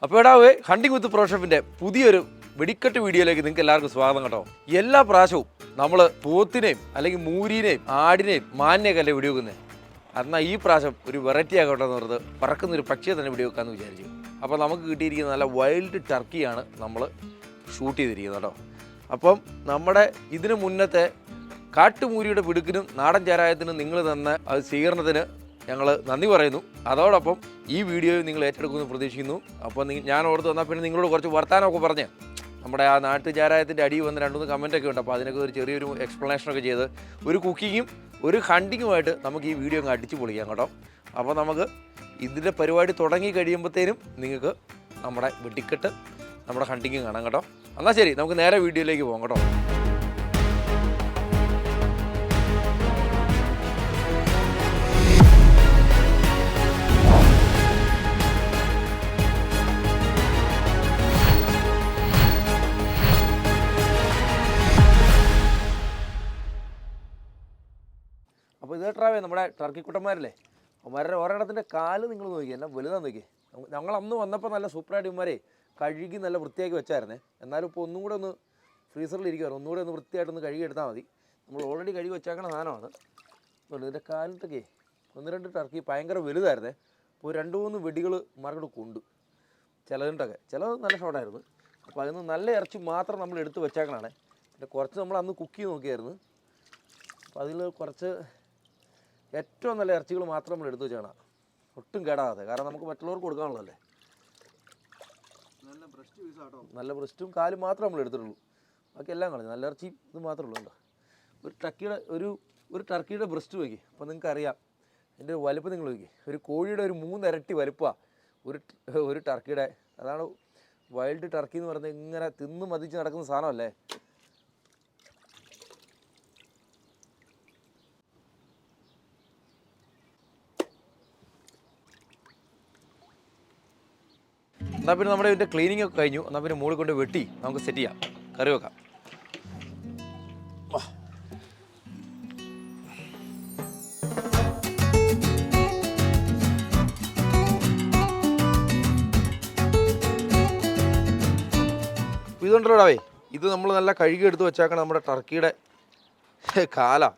അപ്പോൾ ഹണ്ടിങ് വിത്ത് പ്രോഷപ്പിൻ്റെ പുതിയൊരു വെടിക്കെട്ട് വീഡിയോയിലേക്ക് നിങ്ങൾക്ക് എല്ലാവർക്കും സ്വാഗതം കേട്ടോ. എല്ലാ പ്രാവശ്യവും നമ്മൾ പോത്തിനെയും അല്ലെങ്കിൽ മൂരിനെയും ആടിനെയും മാനിനെയൊക്കെ അല്ലേ വെടിവെക്കുന്നത്. എന്നാൽ ഈ പ്രാവശ്യം ഒരു വെറൈറ്റി ആകട്ടെ എന്ന് പറഞ്ഞത് പറക്കുന്നൊരു പക്ഷിയെ തന്നെ വെടിവെക്കാമെന്ന് വിചാരിച്ചു. അപ്പോൾ നമുക്ക് കിട്ടിയിരിക്കുന്ന നല്ല വൈൽഡ് ടർക്കിയാണ് നമ്മൾ ഷൂട്ട് ചെയ്തിരിക്കുന്നത് കേട്ടോ. അപ്പം നമ്മുടെ ഇതിന് മുന്നത്തെ കാട്ടുമൂരിയുടെ പിടുക്കിനും നാടൻ ചാരായത്തിനും നിങ്ങൾ തന്ന അത് സ്വീകരണത്തിന് ഞങ്ങൾ നന്ദി പറയുന്നു. അതോടൊപ്പം ഈ വീഡിയോ നിങ്ങൾ ഏറ്റെടുക്കുമെന്ന് പ്രതീക്ഷിക്കുന്നു. അപ്പോൾ ഞാൻ ഓർത്ത് വന്നാൽ പിന്നെ നിങ്ങളോട് കുറച്ച് വർത്താനമൊക്കെ പറഞ്ഞ് നമ്മുടെ ആ നാട്ടു ചാരായത്തിൻ്റെ അടിയിൽ വന്ന് 2-3 കമൻറ്റൊക്കെ ഉണ്ട്. അപ്പോൾ അതിനൊക്കെ ഒരു ചെറിയൊരു എക്സ്പ്ലനേഷനൊക്കെ ചെയ്ത് ഒരു കുക്കിങ്ങും ഒരു ഹണ്ടിങ്ങുമായിട്ട് നമുക്ക് ഈ വീഡിയോ അങ്ങ് അടിച്ച് പൊളിക്കാം കേട്ടോ. അപ്പോൾ നമുക്ക് ഇതിൻ്റെ പരിപാടി തുടങ്ങി കഴിയുമ്പോഴത്തേനും നിങ്ങൾക്ക് നമ്മുടെ വെടിക്കെട്ട് നമ്മുടെ ഹണ്ടിങ് കാണാം കേട്ടോ. എന്നാൽ ശരി, നമുക്ക് നേരെ വീഡിയോയിലേക്ക് പോകാം കേട്ടോ. അപ്പോൾ ഇത് ട്രാവേ നമ്മുടെ ടർക്കി കുട്ടന്മാരല്ലേ, അവന്മാരുടെ ഒരെണ്ണത്തിൻ്റെ കാല് നിങ്ങൾ നോക്കി, എല്ലാം വലുതാന്ന് നോക്കി. ഞങ്ങൾ അന്ന് വന്നപ്പോൾ നല്ല സൂപ്പറായിട്ട് ഇവന്മാരെ കഴുകി നല്ല വൃത്തിയാക്കി വെച്ചായിരുന്നേ. എന്നാലും ഇപ്പോൾ ഒന്നും കൂടെ ഒന്ന് ഫ്രീസറിലിരിക്കുവായിരുന്നു, ഒന്നുകൂടെ ഒന്ന് വൃത്തിയായിട്ടൊന്ന് കഴുകി എടുത്താൽ മതി. നമ്മൾ ഓൾറെഡി കഴുകി വെച്ചേക്കണ സാധനമാണ്. ഇതിൻ്റെ കാലിട്ടൊക്കെ 1-2 ടർക്കി ഭയങ്കര വലുതായിരുന്നേ. അപ്പോൾ 2-3 വെടികൾ മാർക്കറ്റ് കൊണ്ടു ചിലതിട്ടൊക്കെ, ചിലത് നല്ല ഷോട്ടായിരുന്നു. അപ്പോൾ അതിന് നല്ല ഇറച്ചി മാത്രം നമ്മൾ എടുത്ത് വെച്ചേക്കണാണ്. പിന്നെ കുറച്ച് നമ്മൾ അന്ന് കുക്ക് ചെയ്ത് നോക്കിയായിരുന്നു. അപ്പോൾ അതിൽ കുറച്ച് ഏറ്റവും നല്ല ഇറച്ചികൾ മാത്രം നമ്മൾ എടുത്തു വെച്ചാണ്, ഒട്ടും കേടാകാതെ. കാരണം നമുക്ക് മറ്റുള്ളവർക്ക് കൊടുക്കാനുള്ളതല്ലേ. നല്ല ബ്രസ്റ്റും കാലും മാത്രമേ നമ്മൾ എടുത്തിട്ടുള്ളൂ, ബാക്കി എല്ലാം കളഞ്ഞു. നല്ല ഇറച്ചി ഇത് മാത്രമേ ഉള്ളൂ. കേട്ടോ, ഒരു ടർക്കിയുടെ ബ്രസ്റ്റ് നോക്കി. അപ്പോൾ നിങ്ങൾക്ക് അറിയാം അതിൻ്റെ വലുപ്പം. നിങ്ങൾ നോക്കി, ഒരു കോഴിയുടെ ഒരു 3 ഇരട്ടി വലുപ്പമാണ് ഒരു ടർക്കിയുടെ. അതാണ് വൈൽഡ് ടർക്കി എന്ന് പറയുന്നത്. ഇങ്ങനെ തിന്ന് മതിച്ച് നടക്കുന്ന സാധനമല്ലേ. എന്നാൽ പിന്നെ നമ്മുടെ ഇതിൻ്റെ ക്ലീനിങ് ഒക്കെ കഴിഞ്ഞു. എന്നാൽ പിന്നെ മുകളിൽ കൊണ്ട് വെട്ടി നമുക്ക് സെറ്റ് ചെയ്യാം, കറി വെക്കാം. ഇതുണ്ടല്ലോടാവേ, ഇത് നമ്മൾ നല്ല കഴുകി എടുത്ത് വെച്ചേക്കണം നമ്മുടെ ടർക്കിയുടെ കാലാണ്.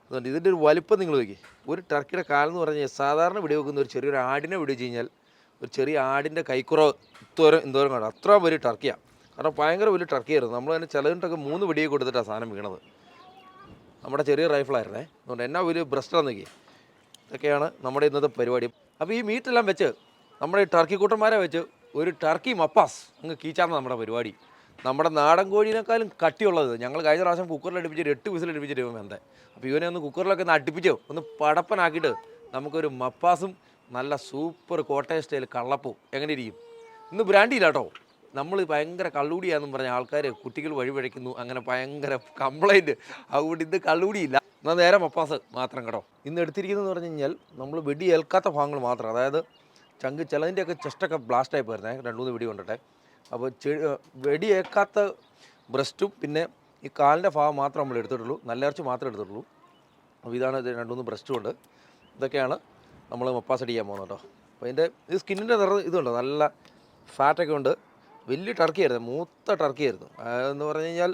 അതുകൊണ്ട് ഇതിൻ്റെ ഒരു വലിപ്പം നിങ്ങൾ നോക്കി. ഒരു ടർക്കിയുടെ കാലെന്ന് പറഞ്ഞാൽ സാധാരണ വെടിവെക്കുന്ന ഒരു ചെറിയൊരു ആടിനെ വെടിവെച്ച് കഴിഞ്ഞാൽ ഒരു ചെറിയ ആടിൻ്റെ കൈക്കുറവ് എന്തോരം കാണും. അത്ര വലിയ ടർക്കിയാണ്. കാരണം ഭയങ്കര വലിയ ടർക്കിയായിരുന്നു. നമ്മൾ തന്നെ ചിലതിട്ടൊക്കെ 3 വെടിയെ കൊടുത്തിട്ടാണ് സാധനം വീണത്. നമ്മുടെ ചെറിയ റൈഫിളായിരുന്നേ. അതുകൊണ്ട് എന്നാ വലിയ ബ്രസ്റ്റാന്ന് നോക്കി. ഇതൊക്കെയാണ് നമ്മുടെ ഇന്നത്തെ പരിപാടി. അപ്പോൾ ഈ മീറ്റെല്ലാം വെച്ച് നമ്മുടെ ഈ ടർക്കി കൂട്ടന്മാരെ വെച്ച് ഒരു ടർക്കി മപ്പാസ് അങ്ങ് കീച്ചാണ് നമ്മുടെ പരിപാടി. നമ്മുടെ നാടൻ കോഴീനേക്കാളും കട്ടിയുള്ളത്. ഞങ്ങൾ കഴിഞ്ഞ പ്രാവശ്യം കുക്കറിൽ അടുപ്പിച്ചിട്ട് 8 വിസിൽ അടുപ്പിച്ചിട്ട് ഇവൻ വെന്തേ. അപ്പോൾ ഇവനെ ഒന്ന് കുക്കറിലൊക്കെ ഒന്ന് അടുപ്പിച്ചോ ഒന്ന് പടപ്പനാക്കിയിട്ട് നമുക്കൊരു മപ്പാസും നല്ല സൂപ്പർ കോട്ടയം സ്റ്റൈൽ കള്ളപ്പവും എങ്ങനെ ഇരിക്കും. ഇന്ന് ബ്രാൻഡിയില്ല കേട്ടോ. നമ്മൾ ഭയങ്കര കള്ളുകൂടിയാണെന്നും പറഞ്ഞ ആൾക്കാർ കുട്ടികൾ വഴിപഴയ്ക്കുന്നു, അങ്ങനെ ഭയങ്കര കംപ്ലൈൻറ്റ്. അതുകൊണ്ട് ഇന്ന് കള്ളുകൂടിയില്ല, എന്നാൽ നേരെ മപ്പാസ് മാത്രം കേട്ടോ. ഇന്ന് എടുത്തിരിക്കുന്നതെന്ന് പറഞ്ഞു കഴിഞ്ഞാൽ നമ്മൾ വെടി ഏൽക്കാത്ത ഭാഗങ്ങൾ മാത്രം. അതായത് ചങ്ക് ചിലതിൻ്റെയൊക്കെ ചെസ്റ്റൊക്കെ ബ്ലാസ്റ്റായി പോയിരുന്നേ 2-3 വെടി കൊണ്ടിട്ടെ. അപ്പോൾ വെടി ഏൽക്കാത്ത ബ്രസ്റ്റും പിന്നെ ഈ കാലിൻ്റെ ഭാഗം മാത്രം നമ്മൾ എടുത്തിട്ടുള്ളൂ, നല്ല ഇറച്ചി മാത്രമേ എടുത്തിട്ടുള്ളൂ. അപ്പോൾ ഇതാണ് 2-3 ബ്രസ്റ്റും ഉണ്ട്. ഇതൊക്കെയാണ് നമ്മൾ മപ്പാസ് അടിക്കാൻ പോകുന്നത് കേട്ടോ. അപ്പോൾ ഇതിൻ്റെ ഇത് സ്കിന്നിൻ്റെ ഇതുണ്ട്, നല്ല ഫാറ്റൊക്കെ ഉണ്ട്. വലിയ ടർക്കിയായിരുന്നു, മൂത്ത ടർക്കിയായിരുന്നു. അതെന്ന് പറഞ്ഞു കഴിഞ്ഞാൽ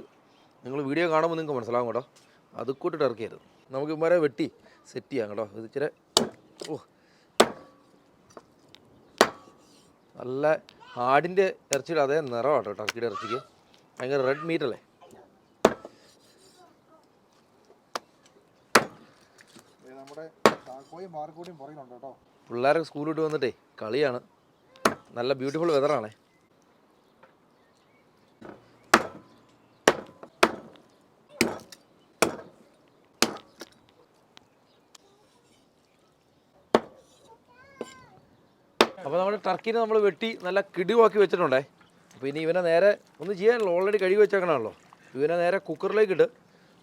നിങ്ങൾ വീഡിയോ കാണുമ്പോൾ നിങ്ങൾക്ക് മനസ്സിലാകും കേട്ടോ. അതുകൂട്ട് ടർക്കിയായിരുന്നു. നമുക്ക് ഇവരെ വെട്ടി സെറ്റ് ചെയ്യാം കേട്ടോ. ഇത് ഇച്ചിരി നല്ല ആടിൻ്റെ ഇറച്ചിയുടെ അതേ നിറമാണ് കേട്ടോ ടർക്കിയുടെ ഇറച്ചിക്ക്. ഭയങ്കര റെഡ് മീറ്റല്ലേ. പിള്ളേരൊക്കെ സ്കൂളിൽ വിട്ട് വന്നിട്ടേ കളിയാണ്. നല്ല ബ്യൂട്ടിഫുൾ വെതറാണേ. അപ്പോൾ നമ്മുടെ ടർക്കിനെ നമ്മൾ വെട്ടി നല്ല കിടിവാക്കി വെച്ചിട്ടുണ്ടേ. അപ്പോൾ ഇനി ഇവനെ നേരെ ഒന്നും ചെയ്യാനല്ലോ, ഓൾറെഡി കഴുകി വെച്ചേക്കണമല്ലോ. ഇവനെ നേരെ കുക്കറിലേക്കിട്ട്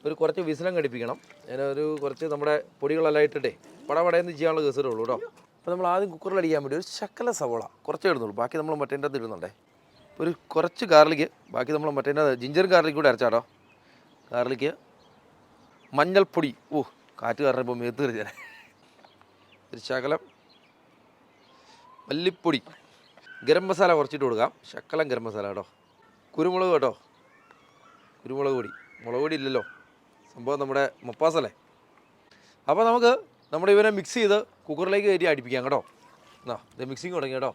ഒരു കുറച്ച് വിസിലം കടിപ്പിക്കണം. അതിനൊരു കുറച്ച് നമ്മുടെ പൊടികളെല്ലാം ഇട്ടിട്ടേ പടപടയെന്ന് ചെയ്യാനുള്ള കേസറേ ഉള്ളൂ കേട്ടോ. അപ്പോൾ നമ്മൾ ആദ്യം കുക്കറിൽ അടിക്കാൻ വേണ്ടി ഒരു ശക്കല സവോള കുറച്ചേ ഇടുന്നുള്ളൂ, ബാക്കി നമ്മൾ മറ്റേൻ്റെ അകത്ത് ഇടുന്നുണ്ടേ. ഒരു കുറച്ച് ഗാർലിക്ക്, ബാക്കി നമ്മൾ മറ്റേൻ്റെ ജിഞ്ചർ ഗാർലിക് കൂടെ അരച്ചാട്ടോ. ഗാർലിക്ക്, മഞ്ഞൾപ്പൊടി, കാറ്റ് കാരണം ഇപ്പോൾ മേത്ത് കയറിയാൽ, ഒരു ശകലം മല്ലിപ്പൊടി, ഗരം മസാല കുറച്ചിട്ട് കൊടുക്കാം, ശക്കലം ഗരം മസാല കേട്ടോ. കുരുമുളക് കേട്ടോ, കുരുമുളക് പൊടി. മുളക് പൊടി ഇല്ലല്ലോ, സംഭവം നമ്മുടെ മപ്പാസല്ലേ. അപ്പോൾ നമുക്ക് നമ്മുടെ ഇവനെ മിക്സ് ചെയ്ത് കുക്കറിലേക്ക് കയറ്റി അടുപ്പിക്കാം കേട്ടോ. എന്നാ ഇത് മിക്സിങ് തുടങ്ങി കേട്ടോ.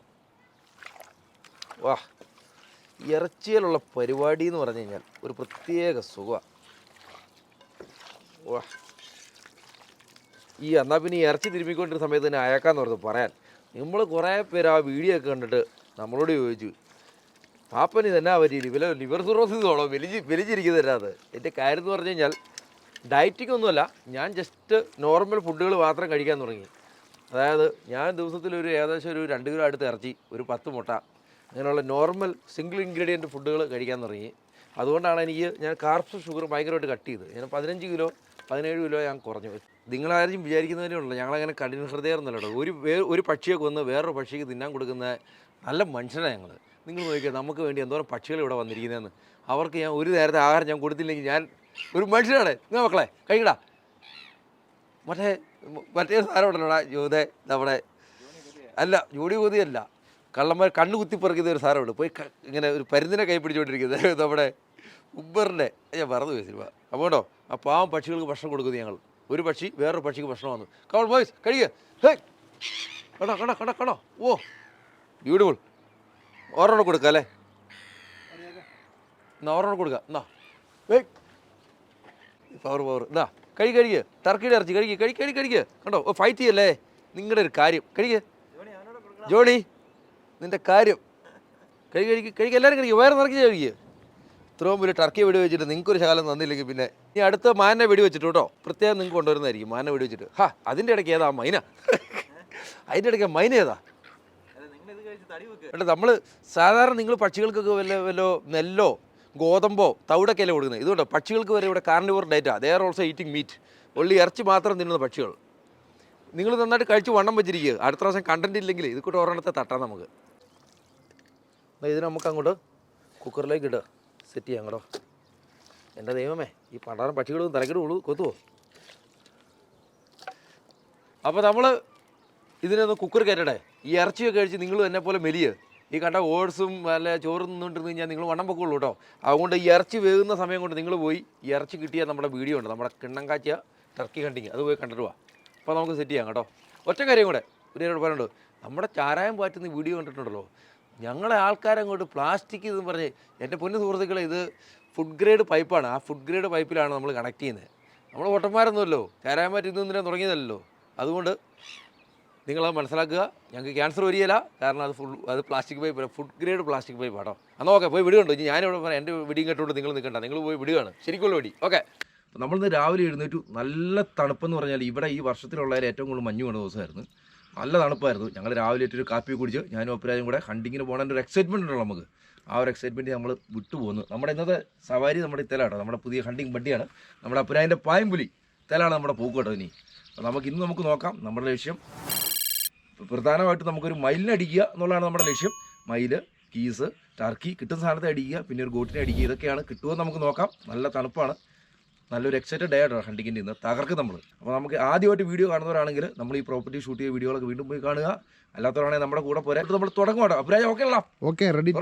വാ, ഇറച്ചിയിലുള്ള പരിപാടി എന്ന് പറഞ്ഞു കഴിഞ്ഞാൽ ഒരു പ്രത്യേക സുഖമാണ്. വാ, എന്നാൽ പിന്നെ ഈ ഇറച്ചി തിരുമ്മിക്കൊണ്ടിരുന്ന സമയത്ത് തന്നെ അയക്കാന്ന് പറഞ്ഞത് പറയാൻ. നമ്മൾ കുറേ പേര് ആ വീഡിയോ ഒക്കെ കണ്ടിട്ട് നമ്മളോട് ചോദിച്ചു, പാപ്പന് ഇതെന്നാ പറ്റിയില്ല, ലിവർ സിറോസിസ് ആണോ വലിച്ചിരിക്കുന്നത് തരാത്. എൻ്റെ കാര്യം എന്ന് പറഞ്ഞു കഴിഞ്ഞാൽ ഡയറ്റിംഗ് ഒന്നുമല്ല, ഞാൻ ജസ്റ്റ് നോർമൽ ഫുഡുകൾ മാത്രം കഴിക്കാൻ തുടങ്ങി. അതായത് ഞാൻ ദിവസത്തിലൊരു ഏകദേശം ഒരു 2 കിലോ അടുത്ത് ഇറച്ചി, ഒരു 10 മുട്ട, അങ്ങനെയുള്ള നോർമൽ സിംഗിൾ ഇൻഗ്രീഡിയൻറ്റ് ഫുഡുകൾ കഴിക്കാൻ തുടങ്ങി. അതുകൊണ്ടാണ് ഞാൻ കാർബ്സും ഷുഗറും ഭയങ്കരമായിട്ട് കട്ട് ചെയ്ത്. ഞാൻ 15 കിലോ 17 കിലോ ഞാൻ കുറഞ്ഞു. നിങ്ങളാരും വിചാരിക്കുന്നതിനേ ഉള്ളൂ ഞങ്ങളങ്ങനെ കഠിന ഹൃദയമെന്നല്ല കേട്ടോ. ഒരു പക്ഷിയെ കൊന്ന് വേറൊരു പക്ഷിക്ക് തിന്നാൻ കൊടുക്കുന്ന നല്ല മനുഷ്യനാണ് ഞങ്ങൾ. നിങ്ങൾ നോക്കിയാൽ നമുക്ക് വേണ്ടി എന്തോരം പക്ഷികൾ ഇവിടെ വന്നിരിക്കുന്നതെന്ന്. അവർക്ക് ഞാൻ ഒരു നേരത്തെ ആഹാരം ഞാൻ കൊടുത്തില്ലെങ്കിൽ ഞാൻ ഒരു മനുഷ്യനാണ്. നിങ്ങൾ മക്കളെ കഴിക്കടാ. മറ്റേ സാധനം ഉണ്ടല്ലോടാ ജോതെ, നമ്മുടെ അല്ല ജോഡി കൊതിയല്ല, കള്ളന്മാർ കണ്ണ് കുത്തിപ്പറിക്കുന്ന ഒരു സാധനമുണ്ട്. പോയി ഇങ്ങനെ ഒരു പരുന്നിനെ കൈ പിടിച്ചുകൊണ്ടിരിക്കുന്നത് നമ്മുടെ ഉബ്ബറിൻ്റെ, ഞാൻ മറന്നു പോയി സിനിമ. അപ്പോൾ കേട്ടോ, ആ പാവം പക്ഷികൾക്ക് ഭക്ഷണം കൊടുക്കുന്നത് ഞങ്ങൾ. ഒരു പക്ഷി വേറൊരു പക്ഷിക്ക് ഭക്ഷണം വന്നു. കമോൺ ബോയ്സ് കഴിക്കുക. ഹേ കടോ കടോ കടോ കടോ. ഓ ബ്യൂട്ടിഫുൾ. ഓരോണം കൊടുക്കുക അല്ലേ? എന്നാ ഓരോണം കൊടുക്കുക. എന്നാ പവർ എന്നാ കഴിക്കുക. ടർക്കിയുടെ ഇറച്ചി കഴിക്കുക. കണ്ടോ, ഓ ഫൈറ്റ് ചെയ്യല്ലേ. നിങ്ങളുടെ ഒരു കാര്യം കഴിക്കുക ജോണി, നിൻ്റെ കാര്യം കഴിക്കുക. എല്ലാവരും കഴിക്കുക, വേറെ നിറക്കി കഴിക്കുക. ഇത്രയും വലിയ ടർക്കി വെടി വെച്ചിട്ട് നിങ്ങൾക്കൊരു ശകലം തന്നില്ലെങ്കിൽ പിന്നെ ഇനി അടുത്ത മാനിനെ വെടി വെച്ചിട്ട് കേട്ടോ, പ്രത്യേകം നിങ്ങൾക്ക് കൊണ്ടുവരുന്നതായിരിക്കും. മാനിനെ വെടി വെച്ചിട്ട് അതിൻ്റെ ഇടയ്ക്ക് ഏതാ മൈന? അതിൻ്റെ ഇടയ്ക്ക് മൈന ഏതാ? കേട്ടോ, നമ്മൾ സാധാരണ നിങ്ങൾ പക്ഷികൾക്കൊക്കെ വല്ല നെല്ലോ ഗോതമ്പോ തവിടൊക്കെ അല്ലേ കൊടുക്കുന്നത്. ഇതുകൊണ്ടോ പക്ഷികൾക്ക് വരെ ഇവിടെ കാർണിവോർ ഡയറ്റാ. They are also eating meat. ഒള്ളി ഇറച്ചി മാത്രം തിന്നുന്ന പക്ഷികൾ. നിങ്ങൾ നന്നായിട്ട് കഴിച്ച് വണ്ണം വെച്ചിരിക്കുക. അടുത്ത പ്രാവശ്യം കണ്ടന്റ് ഇല്ലെങ്കിൽ ഇത് കൂടെ ഒരെണ്ണത്തെ തട്ടാം നമുക്ക്. ഇതിന് നമുക്ക് അങ്ങോട്ട് കുക്കറിലേക്ക് ഇടുക, സെറ്റ് ചെയ്യാം കേട്ടോ. എൻ്റെ ദൈവമേ, ഈ പണ്ടാരം പക്ഷികളും തലക്കിടുള്ളൂ കൊത്തുവോ. അപ്പോൾ നമ്മൾ ഇതിനൊന്ന് കുക്കർ കയറ്റട്ടെ. ഈ ഇറച്ചിയൊക്കെ കഴിച്ച് നിങ്ങൾ എന്നെ പോലെ മെലിയ്. ഈ കണ്ട ഓട്സും അല്ല ചോറ് നിന്നുകൊണ്ടിരുന്ന് കഴിഞ്ഞാൽ നിങ്ങൾ വണ്ണം പൊക്കുള്ളൂ കേട്ടോ. അതുകൊണ്ട് ഈ ഇറച്ചി വേകുന്ന സമയം കൊണ്ട് നിങ്ങൾ പോയി ഈ ഇറച്ചി കിട്ടിയ നമ്മുടെ വീഡിയോ ഉണ്ട്, നമ്മുടെ കിണ്ണം കാച്ചിയ ടർക്കി ഹണ്ടിങ്, അത് പോയി കണ്ടിട്ട് പോവാം. അപ്പോൾ നമുക്ക് സെറ്റ് ചെയ്യാം കേട്ടോ. ഒറ്റ കാര്യം കൂടെ ഒരു പറയുന്നുണ്ട്, നമ്മുടെ ചാരായം പാറ്റുന്ന വീഡിയോ കണ്ടിട്ടുണ്ടല്ലോ, ഞങ്ങളെ ആൾക്കാരങ്ങോട്ട് പ്ലാസ്റ്റിക് ഇതെന്ന് പറഞ്ഞ്, എൻ്റെ പൊന്നു സുഹൃത്തുക്കളെ, ഇത് ഫുഡ് ഗ്രേഡ് പൈപ്പാണ്. ആ ഫുഡ് ഗ്രേഡ് പൈപ്പിലാണ് നമ്മൾ കണക്ട് ചെയ്യുന്നത്. നമ്മൾ പൊട്ടന്മാരൊന്നുമല്ലോ, ചാരായം പാറ്റ് ഇതൊന്നും തുടങ്ങിയതല്ലോ. അതുകൊണ്ട് നിങ്ങളത് മനസ്സിലാക്കുക. ഞങ്ങൾക്ക് ക്യാൻസർ വരികയില്ല, കാരണം അത് plastic pipe, food grade plastic pipe കേട്ടോ. എന്നാൽ ഓക്കെ, പോയി വിടുകയുണ്ടോ? ഇനി ഞാനിവിടെ പറയാം, എൻ്റെ വെടിയും കേട്ടോണ്ട് നിങ്ങൾ നിൽക്കണ്ട, നിങ്ങൾ പോയി വിടുകയാണ് ശരിക്കുള്ള വെടി. ഓക്കെ, അപ്പോൾ നമ്മളിന്ന് രാവിലെ എഴുന്നേറ്റു. നല്ല തണുപ്പെന്ന് പറഞ്ഞാൽ ഇവിടെ ഈ വർഷത്തിലുള്ളതിൽ ഏറ്റവും കൂടുതൽ മഞ്ഞ് കൊണ്ട ദിവസമായിരുന്നു. നല്ല തണുപ്പായിരുന്നു. ഞങ്ങൾ രാവിലെ ഏറ്റൊരു കാപ്പി കുടിച്ച് ഞാനും അപ്പുരാജും കൂടെ ഹണ്ടിങ്ങിന് പോകേണ്ട ഒരു എക്സൈറ്റ്മെൻറ്റ് ഉണ്ടല്ലോ നമുക്ക്. ആ ഒരു എക്സൈറ്റ്മെൻറ്റ് നമ്മൾ വിട്ടുപോകുന്നു. നമ്മുടെ ഇന്നത്തെ സവാരി നമ്മുടെ ഇത്തലാട്ടോ, നമ്മുടെ പുതിയ ഹണ്ടിങ് ബഡ്ഡിയാണ്. നമ്മുടെ അപ്പുരാജിൻ്റെ പായമ്പുലി ഇത്തലാണ് നമ്മുടെ പൂക്ക് കേട്ടോ. ഇനി അപ്പോൾ നമുക്ക് നോക്കാം. നമ്മുടെ ലക്ഷ്യം പ്രധാനമായിട്ട് നമുക്കൊരു മയിലിനെ അടിക്കുക എന്നുള്ളതാണ് നമ്മുടെ ലക്ഷ്യം. മയില്, കീസ്, ടർക്കി കിട്ടുന്ന സാധനത്തെ അടിക്കുക, പിന്നെ ഒരു ഗോട്ടിനെ അടിക്കുക. ഇതൊക്കെയാണ് കിട്ടുമെന്ന് നമുക്ക് നോക്കാം. നല്ല തണുപ്പാണ്, നല്ലൊരു എക്സൈറ്റഡ് ഡേ ആയിട്ടോ ഹണ്ടിങ്ങിൻ്റെ ഇന്ന്. തകർക്കും നമ്മൾ. അപ്പോൾ നമുക്ക് ആദ്യമായിട്ട് വീഡിയോ കാണുന്നവരാണെങ്കിൽ നമ്മൾ ഈ പ്രോപ്പർട്ടി ഷൂട്ട് ചെയ്ത വീഡിയോകളൊക്കെ വീണ്ടും പോയി കാണുക. അല്ലാത്തവരാണെങ്കിൽ നമ്മുടെ കൂടെ പോരാ. നമ്മൾ തുടങ്ങും കേട്ടോ. അപ്പുരാജ് ഓക്കെ അല്ല? ഓക്കെ, റെഡി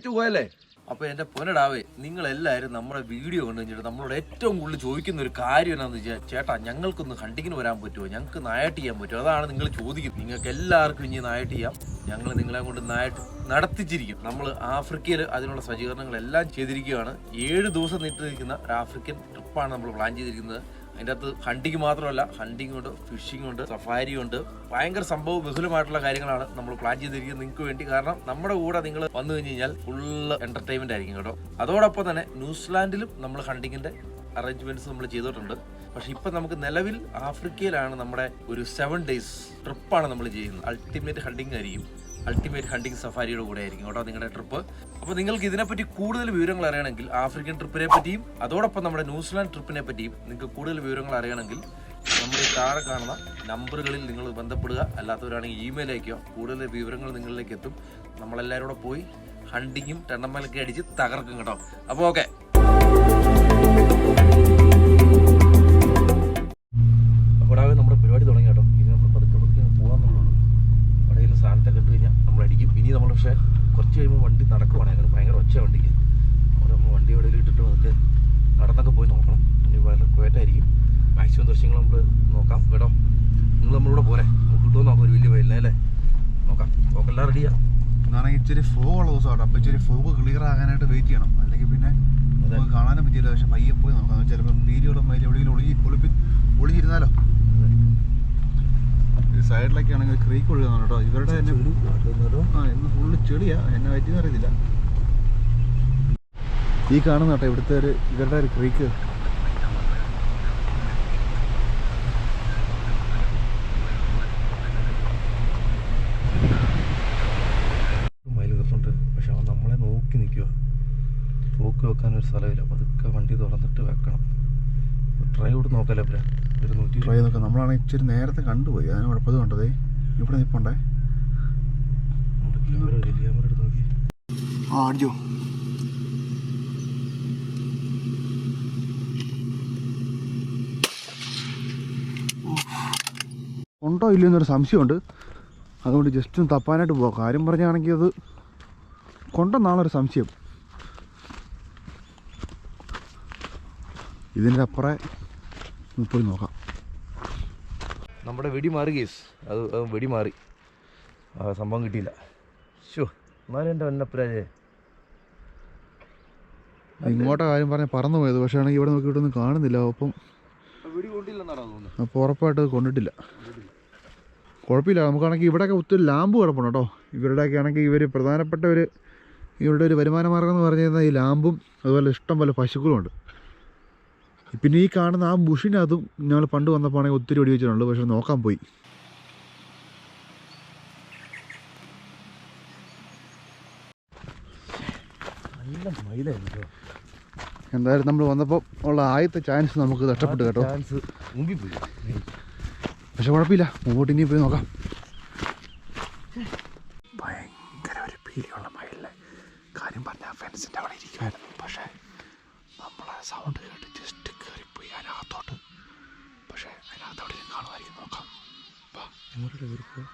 ടു പോയല്ലേ? അപ്പോൾ എൻ്റെ പൊന്നടാവേ, നിങ്ങളെല്ലാവരും നമ്മുടെ വീഡിയോ കണ്ടു കഴിഞ്ഞിട്ട് നമ്മളോട് ഏറ്റവും കൂടുതൽ ചോദിക്കുന്ന ഒരു കാര്യം എന്താണെന്ന് വെച്ചാൽ, ചേട്ടാ ഞങ്ങൾക്കൊന്ന് ഹണ്ടിങ്ങിന് വരാൻ പറ്റുമോ, ഞങ്ങൾക്ക് നായാട്ട് ചെയ്യാൻ പറ്റുമോ? അതാണ് നിങ്ങൾ ചോദിക്കുന്നത്. നിങ്ങൾക്ക് എല്ലാവർക്കും ഇനി നായാട്ട് ചെയ്യാം. ഞങ്ങൾ നിങ്ങളെ കൊണ്ട് നായാട്ട് നടത്തിച്ചിരിക്കും. നമ്മൾ ആഫ്രിക്കയിൽ അതിനുള്ള സജ്ജീകരണങ്ങളെല്ലാം ചെയ്തിരിക്കുകയാണ്. 7 ദിവസം നീണ്ടു നിൽക്കുന്ന ഒരു ആഫ്രിക്കൻ ട്രിപ്പാണ് നമ്മൾ പ്ലാൻ ചെയ്തിരിക്കുന്നത്. അതിൻ്റെ അകത്ത് ഹണ്ടിങ് മാത്രമല്ല, ഹണ്ടിങ് ഉണ്ട്, ഫിഷിംഗ് ഉണ്ട്, സഫാരി ഉണ്ട്. ഭയങ്കര സംഭവം ബഹുലമായിട്ടുള്ള കാര്യങ്ങളാണ് നമ്മൾ പ്ലാൻ ചെയ്തിരിക്കുന്നത് നിങ്ങൾക്ക് വേണ്ടി. കാരണം നമ്മുടെ കൂടെ നിങ്ങൾ വന്നു കഴിഞ്ഞ് കഴിഞ്ഞാൽ ഫുള്ള് എന്റർടൈൻമെന്റ് ആയിരിക്കും കേട്ടോ. അതോടൊപ്പം തന്നെ ന്യൂസിലാൻഡിലും നമ്മൾ ഹണ്ടിങ്ങിന്റെ അറേഞ്ച്മെന്റ്സ് നമ്മൾ ചെയ്തിട്ടുണ്ട്. പക്ഷെ ഇപ്പം നമുക്ക് നിലവിൽ ആഫ്രിക്കയിലാണ് നമ്മുടെ ഒരു 7 days ട്രിപ്പാണ് നമ്മൾ ചെയ്യുന്നത്. അൾട്ടിമേറ്റ് ഹണ്ടിങ് ആയിരിക്കും. അൾട്ടിമേറ്റ് ഹണ്ടിങ് സഫാരിയുടെ കൂടെ ആയിരിക്കും കേട്ടോ നിങ്ങളുടെ ട്രിപ്പ്. അപ്പോൾ നിങ്ങൾക്ക് ഇതിനെപ്പറ്റി കൂടുതൽ വിവരങ്ങൾ അറിയണമെങ്കിൽ, ആഫ്രിക്കൻ ട്രിപ്പിനെ പറ്റിയും അതോടൊപ്പം നമ്മുടെ ന്യൂസിലാൻഡ് ട്രിപ്പിനെ പറ്റിയും നിങ്ങൾക്ക് കൂടുതൽ വിവരങ്ങൾ അറിയണമെങ്കിൽ നമ്മുടെ താഴെ കാണുന്ന നമ്പറുകളിൽ നിങ്ങൾ ബന്ധപ്പെടുക. അല്ലാത്തവരാണെങ്കിൽ ഇമെയിൽ അയക്കുക. കൂടുതൽ വിവരങ്ങൾ നിങ്ങളിലേക്ക് എത്തും. നമ്മളെല്ലാവരും കൂടെ പോയി ഹണ്ടിങ്ങും ടെണ്ണമ്മലൊക്കെ അടിച്ച് തകർക്കും കേട്ടോ. അപ്പോൾ ഓക്കെ, അപ്പോൾ നമ്മുടെ പരിപാടി തുടങ്ങി കേട്ടോ. ഇനി നമ്മൾ പതുക്കെ പോകാമെന്നുള്ളൂ. അവിടെ സാധനത്തെ കണ്ടു കഴിഞ്ഞാൽ നമ്മൾ അടിക്കും. ഇനി നമ്മൾ പക്ഷേ കുറച്ച് കഴിയുമ്പോൾ വണ്ടി നടക്കുവാണ്, അങ്ങനെ ഭയങ്കര ഒച്ച വണ്ടിക്ക്. അവിടെ നമ്മൾ വണ്ടി എവിടെയെങ്കിലും ഇട്ടിട്ട് അതൊക്കെ നടന്നൊക്കെ പോയി നോക്കണം. ഇനി വളരെ കുവൈറ്റായിരിക്കും. മാക്സിമം ദൃശ്യങ്ങൾ നമ്മൾ നോക്കാം. കേട്ടോ, നിങ്ങൾ നമ്മളിവിടെ പോരെ, നമുക്ക് കിട്ടുമോ നോക്കാം. ഒരു വലിയ വയലിനെ അല്ലേ, നോക്കാം. നോക്കെല്ലാം റെഡിയാണ്. എന്നാണെങ്കിൽ ഇച്ചിരി ഫോഗ് ഉള്ള ദിവസമാണ്, അപ്പോൾ ഇച്ചിരി ഫോഗ് ക്ലിയർ ആകാനായിട്ട് വെയിറ്റ് ചെയ്യണം, അല്ലെങ്കിൽ പിന്നെ നമുക്ക് കാണാനും പറ്റില്ല. പക്ഷെ പയ്യെ പോയി നോക്കാം. ചിലപ്പോൾ പീരിയോടും മൈൽ എവിടെയെങ്കിലും ഒളിഞ്ഞിരുന്നാലോ. ഈ സൈഡിലൊക്കെ ആണെങ്കിൽ ക്രീക്ക് ഒഴുകുന്നുണ്ട് കേട്ടോ. ഇവരുടെ തന്നെ ഇന്ന് ഫുള്ള് ചെളിയാണ്, എന്നെ പറ്റിയെന്ന് അറിയത്തില്ല. ഈ കാണുന്ന കേട്ടോ ഇവിടുത്തെ ഇവരുടെ ഒരു ക്രീക്ക്. പക്ഷെ അവൻ നമ്മളെ നോക്കി നിൽക്കുക. പോക്ക് വെക്കാനൊരു സ്ഥലമില്ല, അപ്പോൾ അതൊക്കെ വണ്ടി തുറന്നിട്ട് വെക്കണം. ട്രൈ ഔട്ട് നോക്കാമല്ലോ. ഒരു 100 ട്രൈ നോക്കാം. നമ്മളാണെങ്കിൽ ഇച്ചിരി നേരത്തെ കണ്ടുപോയി, അതിന് കുഴപ്പമത് കണ്ടതേ. ഇവിടെ നിൽപ്പുണ്ടേ. ക്യാമറ എടുത്ത് നോക്കി. അടിച്ചോ. ഉണ്ടോ ഇല്ലെന്നൊരു സംശയമുണ്ട്, അതുകൊണ്ട് ജസ്റ്റ് ഒന്ന് തപ്പാനായിട്ട് പോകാം. കാര്യം പറഞ്ഞാണെങ്കിൽ അത് കൊണ്ടെന്നാണൊരു സംശയം. ഇതിൻ്റെ അപ്പുറം പോയി നോക്കാം. നമ്മുടെ വെടി മാറി കേസ്, അത് വെടി മാറി, സംഭവം കിട്ടിയില്ല. ഷോ, എന്നാലും എൻ്റെ വന്നപ്പരാജേ ഇങ്ങോട്ടെ കാര്യം പറഞ്ഞാൽ പറന്നു പോയത്. പക്ഷേ ആണെങ്കിൽ ഇവിടെ നോക്കിയിട്ടൊന്നും കാണുന്നില്ല. അപ്പം അപ്പോൾ ഉറപ്പായിട്ട് കൊണ്ടിട്ടില്ല. കുഴപ്പമില്ല. നമുക്കാണെങ്കിൽ ഇവിടെയൊക്കെ ഒത്തിരി ലാമ്പ് കിടപ്പുണ്ട് കേട്ടോ. ഇവരുടെയൊക്കെ ആണെങ്കിൽ പ്രധാനപ്പെട്ട ഇവരുടെ ഒരു വരുമാന മാർഗ്ഗം എന്ന് പറഞ്ഞു കഴിഞ്ഞാൽ ഈ ലാമ്പും അതുപോലെ ഇഷ്ടം പോലെ പശുക്കളുമുണ്ട്. പിന്നെ ഈ കാണുന്ന ആ ബുഷിനകത്തും ഞങ്ങൾ പണ്ട് വന്നപ്പോൾ ആണെങ്കിൽ ഒത്തിരി വെടിവെച്ചിട്ടുണ്ട്. പക്ഷെ നോക്കാൻ പോയി. എന്തായാലും നമ്മൾ വന്നപ്പോൾ ഉള്ള ആദ്യത്തെ ചാൻസ് നമുക്ക് നഷ്ടപ്പെട്ടു കേട്ടോ. പക്ഷെ കുഴപ്പമില്ല, മുമ്പോട്ട് ഇനി പോയി നോക്കാം. ഭയങ്കര ഒരു പേടിയുള്ള മയിലിനെ കാര്യം പറഞ്ഞാൽ ഫെൻസിൻ്റെ അവിടെ ഇരിക്കുമായിരുന്നു. പക്ഷേ നമ്മളെ സൗണ്ട് കേട്ട് ജസ്റ്റ് കയറിപ്പോയി അതിനകത്തോട്ട്. പക്ഷേ അതിനകത്ത് അവിടെ കാണുമായിരിക്കും, നോക്കാം. അതിൻ്റെ അങ്ങോട്ട് കയറിപ്പോയി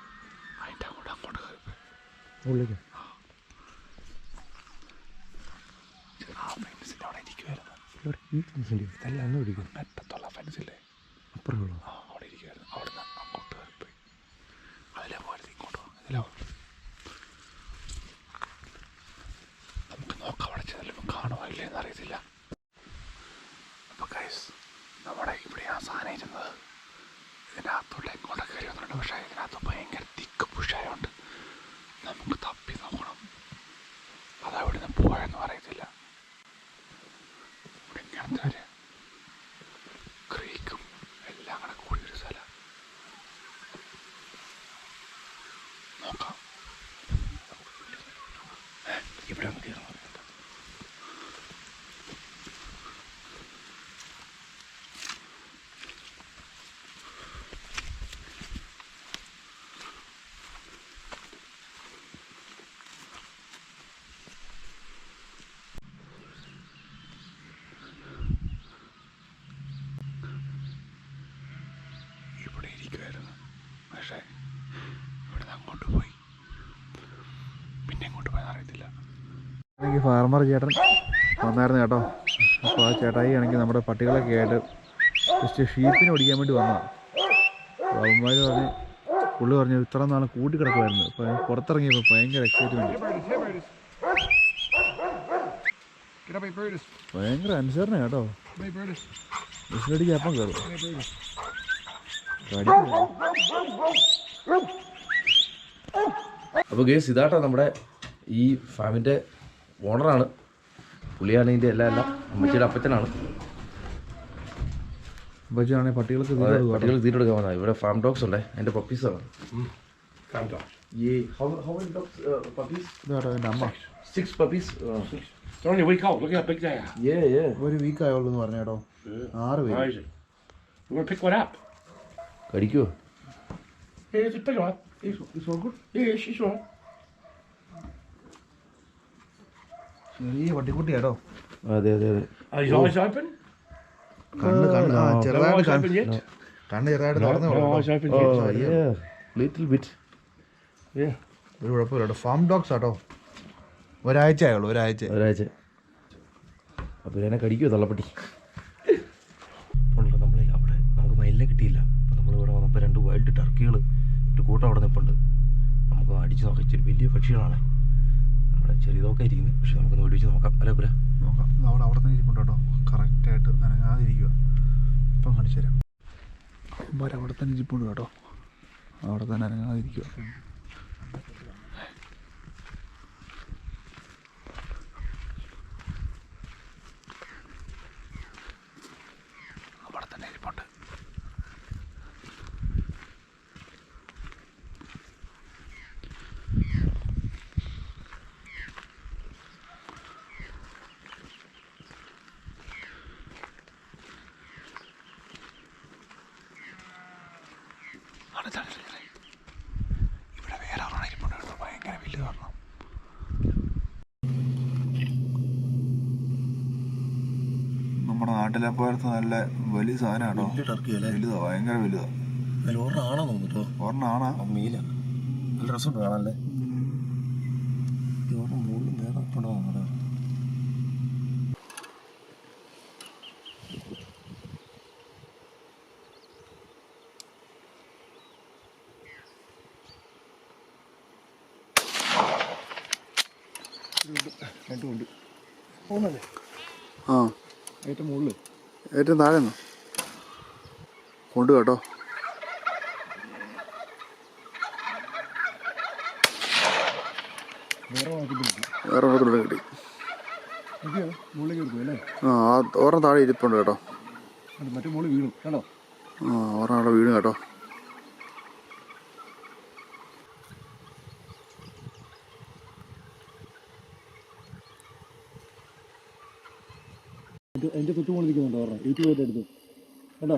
ആ ഫെൻസിൻ്റെ അവിടെ ഇരിക്കുമായിരുന്നു. ഇതെല്ലാം അറ്റത്തുള്ള ഫെൻസില്ലേ അപ്പുറമുള്ളൂ, അവിടെ ഇരിക്കുമായിരുന്നു. അവിടെ നിന്ന് അങ്ങോട്ട് കയറിപ്പോയി. അതിലെ പോയത് ഇങ്ങോട്ട് ഇതിലോ. നമുക്ക് നോക്കാം, അവിടെ ചെല്ലുമ്പോൾ കാണുമോ ഇല്ലേന്ന് അറിയത്തില്ല. അപ്പോൾ ഗൈസ്, നമ്മുടെ ഇവിടെ ആ സാധനം ഇരുന്നത് ഇതിനകത്തോട്ട് എങ്ങോട്ട് കയറി വന്നിട്ടുണ്ട്. പക്ഷേ ഇതിനകത്ത് ഭയങ്കര തിക്ക് പുഷായതുകൊണ്ട് നമുക്ക് തപ്പി നോക്കണം. അതെവിടെ നിന്ന് പോയെന്നും അറിയത്തില്ല. ഇവിടെ ഇങ്ങനത്തെ ഒരു ക്രീക്കും എല്ലാം കൂടെ കൂടിയൊരു സ്ഥലം. നോക്കാം. ഇവിടെ ഒന്ന് കയറണം. ഇവിടെ ഇരിക്കുമായിരുന്നു. പക്ഷേ ഇവിടെ നിന്ന് അങ്ങോട്ട് പോയി. പിന്നെ എങ്ങോട്ട് പോയെന്ന് അറിയത്തില്ല. എനിക്ക് ഫാർമർ ചേട്ടൻ വന്നായിരുന്നു കേട്ടോ. അപ്പോൾ ആ ചേട്ടായി ആണെങ്കിൽ നമ്മുടെ പട്ടികളൊക്കെ ആയിട്ട് ജസ്റ്റ് ഷീപ്പിനെ ഓടിക്കാൻ വേണ്ടി വന്നതാണ്. അവന്മാർ പുള്ളി പറഞ്ഞു ഇത്ര നാൾ കൂട്ടിക്കിടക്കുമായിരുന്നു. അപ്പോൾ പുറത്തിറങ്ങിയപ്പോൾ ഭയങ്കര എക്സൈറ്റ്മെൻറ്റ്, ഭയങ്കര അനുസരണ കേട്ടോ. ബസ്സിലടിക്ക് അപ്പം കയറും. അപ്പോൾ ഗേസ്, ഇതാട്ടോ നമ്മുടെ ഈ ഫാമിൻ്റെ ഓണറാണ്. പുള്ളിയാണ് ഇതിൻ്റെ എല്ലാം അമ്മച്ചിയുടെ അപ്പച്ചനാണ്. അപ്പച്ചനാണെങ്കിൽ പട്ടികൾക്ക് തീരെടുക്കാൻ വന്നാൽ ഇവിടെ ഫാം ഡോഗ്സ് ഉണ്ട്, അതിൻ്റെ പപ്പീസാണ്. അമ്മ 6 puppies. They're only a week old. Look how big they are. Yeah. ഒരു വീക്ക് ആയുള്ളൂ എന്ന് പറഞ്ഞു കേട്ടോ. 6 പേര്. Amazing. You want to pick one up? കടിക്കുമോ? Yeah, it's a big one. It's all good. Yeah, she's all right. ചെറിയ പട്ടിക്കുട്ടി കേട്ടോ. അതെ. Are his eyes open? കണ്ണ് ചെറുതായിട്ട് eyes open yet? കണ്ണ് ചെറുതായിട്ട് തുറന്നേ No ഉള്ളൂ eyes കേട്ടോ. open yet. Yeah, little bit. Yeah. ഒരു കുഴപ്പമില്ല കേട്ടോ. ഫാം ഡോഗ്സ് ആട്ടോ. ഒരാഴ്ച ആയുള്ളൂ, ഒരാഴ്ച. അപ്പോൾ ഇതിനെ കടിക്കുമോ തള്ളപ്പട്ടി? ഉണ്ടല്ലോ നമ്മളെ അവിടെ നമുക്ക് മയിലിനെ കിട്ടിയില്ല. അപ്പോൾ നമ്മളിവിടെ വന്നപ്പോൾ 2 വൈൽഡ് ടർക്കികൾ ഒരു കൂട്ടം അവിടെ നിൽപ്പുണ്ട്. നമുക്ക് അടിച്ച് നോക്കാം. ഇച്ചിരി വലിയ പക്ഷികളാണ്. നമ്മുടെ ചെറിയതൊക്കെ ഇരിക്കുന്നത്. പക്ഷെ നമുക്കൊന്ന് വെടിവെച്ച് നോക്കാം. അല്ലേ പുര നോക്കാം. അവിടെ തന്നെ ഇരിപ്പുണ്ട് കേട്ടോ. കറക്റ്റായിട്ട് നനങ്ങാതിരിക്കുക. ഇപ്പം കാണിച്ചു തരാം. അവിടെ തന്നെ ഇരിപ്പുണ്ട് കേട്ടോ. അവിടെ തന്നെ നനങ്ങാതിരിക്കുക. അവിടെ തന്നെ ഇരിപ്പുണ്ട്. ഇവിടെ വേറെ ഒരെണ്ണം ഇരിപ്പുണ്ട് കേട്ടോ. ഭയങ്കര വലുതാണ്. നമ്മുടെ നാട്ടിലെ പോലത്തെ നല്ല വലിയ സാധനമാണോ. വലുതാ, ഭയങ്കര വലുതാ. ഒരെണ്ണാണോ തോന്നിട്ടോ? ഒരെണ്ണാണാ. മീല നല്ല രസമുണ്ട് കാണാനല്ലേ. ഒരെണ്ണം മുകളിൽ വേറെ ഉണ്ടോ? രണ്ടുമുണ്ട്. പോകുന്നല്ലേ ആ, ഏറ്റവും മുകളിൽ ഏറ്റവും താഴെ കൊണ്ട് കേട്ടോ. വേറെ ഒരെണ്ണത്തിലൂടെ കിട്ടി. മുകളിലേക്ക് എടുക്കും അല്ലേ? ആ, ഒരെണ്ണം താഴെ ഇരിപ്പുണ്ട് കേട്ടോ. മറ്റേ മുകളിൽ വീണു കേട്ടോ. ആ, ഒരെണ്ണം അവിടെ വീണ് കേട്ടോ. എൻ്റെ തൊട്ട് മുകളിൽ നിൽക്കുന്നുണ്ടോ? പറഞ്ഞ 80 പോയിട്ട് എടുത്തു കേട്ടോ.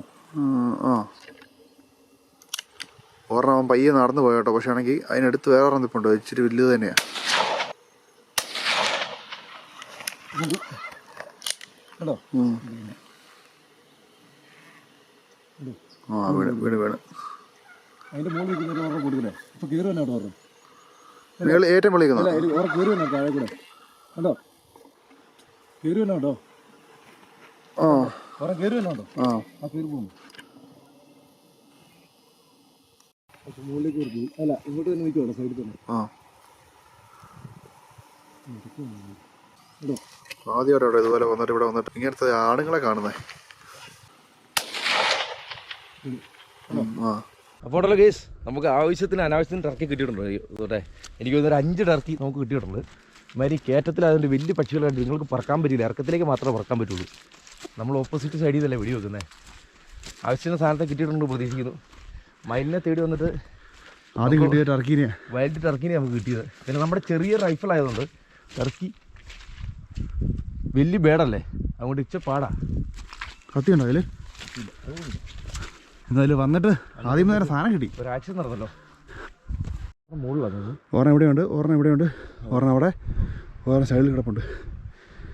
ആ, ഒരെണ്ണം അവൻ പയ്യെ നടന്നു പോയ കേട്ടോ. പക്ഷെ ആണെങ്കിൽ അതിനടുത്ത് വേറെ ഒരെണ്ണം നിൽപ്പുണ്ട്. ഇച്ചിരി വലുത് തന്നെയാണ്. കേട്ടോ. ആ, വീണ് വീണ് വീണ്. അതിൻ്റെ മുകളിൽ നിൽക്കുന്നൊരു ഓർമ്മ കൊടുക്കില്ലേ? അപ്പോൾ കയറി തന്നെ കേട്ടോ. ഓർമ്മ ഏറ്റവും വിളിക്കുന്നു. അല്ല, ഓർമ്മ കയറി തന്നെ താഴെ കൂടെ കേട്ടോ. കയറി തന്നെ കേട്ടോ. ആ, ഓർമ്മ കയറി തന്നെ കേട്ടോ. ആ, ആ കയറി പോകുന്നു. മുകളിലേക്ക് കയറി. അല്ല, ഇങ്ങോട്ട് തന്നെ നിൽക്കുമോ സൈഡിൽ തന്നെ. ആ, കേട്ടോ. ആദ്യമായിട്ടോ ഇതുപോലെ വന്നിട്ട് ഇവിടെ വന്നിട്ട് ഇങ്ങനത്തെ ആണുങ്ങളെ കാണുന്നേ. ആ, അപ്പോൾ ഉണ്ടല്ലോ കേസ്, നമുക്ക് ആവശ്യത്തിന് അനാവശ്യത്തിന് ടർക്കി കിട്ടിയിട്ടുണ്ട്. ഇതോട്ടെ എനിക്ക് തോന്നുന്നൊരു 5 ടർക്കി നമുക്ക് കിട്ടിയിട്ടുണ്ട്. ഇമാതിരി കയറ്റത്തിലായതുകൊണ്ട് വലിയ പക്ഷികൾ കണ്ട് നിങ്ങൾക്ക് പറക്കാൻ പറ്റില്ല. ഇറക്കത്തിലേക്ക് മാത്രമേ പറക്കാൻ പറ്റുള്ളൂ. നമ്മൾ ഓപ്പോസിറ്റ് സൈഡിൽ നിന്നല്ലേ വെടി വെക്കുന്നത്. ആവശ്യത്തിന് സാധനത്തെ കിട്ടിയിട്ടുണ്ട് പ്രതീക്ഷിക്കുന്നു. മയിലിനെ തേടി വന്നിട്ട് ആദ്യം കിട്ടിയ ടർക്കീനെ, വൈൽഡ് ടർക്കിനെ നമുക്ക് കിട്ടിയത്. പിന്നെ നമ്മുടെ ചെറിയ റൈഫിൾ ആയതുകൊണ്ട് ടർക്കി വലിയ ബേഡല്ലേ, അതുകൊണ്ട് ഇച്ച പാടാ. കത്തിയുണ്ടോ അതിൽ? എന്തായാലും വന്നിട്ട് ആദ്യം നേരം സാധനം കിട്ടി. ഒരാഴ്ച നടന്നല്ലോ. മുകളിൽ വന്നത് ഒരെണ്ണം ഇവിടെയുണ്ട്, ഒരെണ്ണം ഇവിടെയുണ്ട്, ഒരെണ്ണം അവിടെ, ഒരെണ്ണം സൈഡിൽ കിടപ്പുണ്ട്.